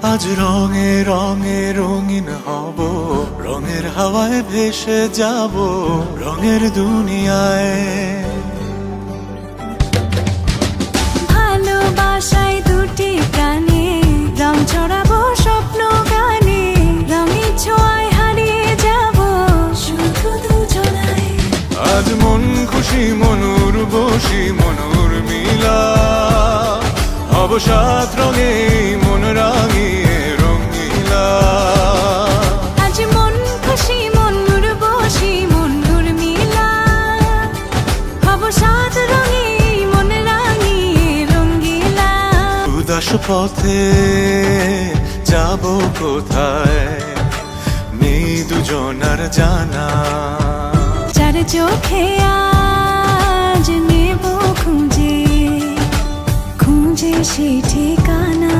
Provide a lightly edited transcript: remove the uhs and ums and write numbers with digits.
আজ রঙে রঙে রঙিন হব, রঙের হাওয়ায় ভেসে যাব রঙের দুনিয়ায়। ভালোবাসায় দুটি প্রাণে রং ছড়াবো স্বপ্ন গানে, রঙের ছোঁয়ায় হারিয়ে যাব শুধু দুজনায়। আজ মন খুশি মনুর বসি মনুর মিলা, অবসাদ রঙে মন রাঙিয়ে রঙিলা। আজ মন খুশি মনুর বসি মনুর মিলা, অবসাদ রঙে মন রাঙিয়ে রঙিলা। উদাস পথে যাব কোথায় নেই দুজনার জানা, যার চোখে আজ নেব খুঁজে খুঁজে সে ঠিকানা।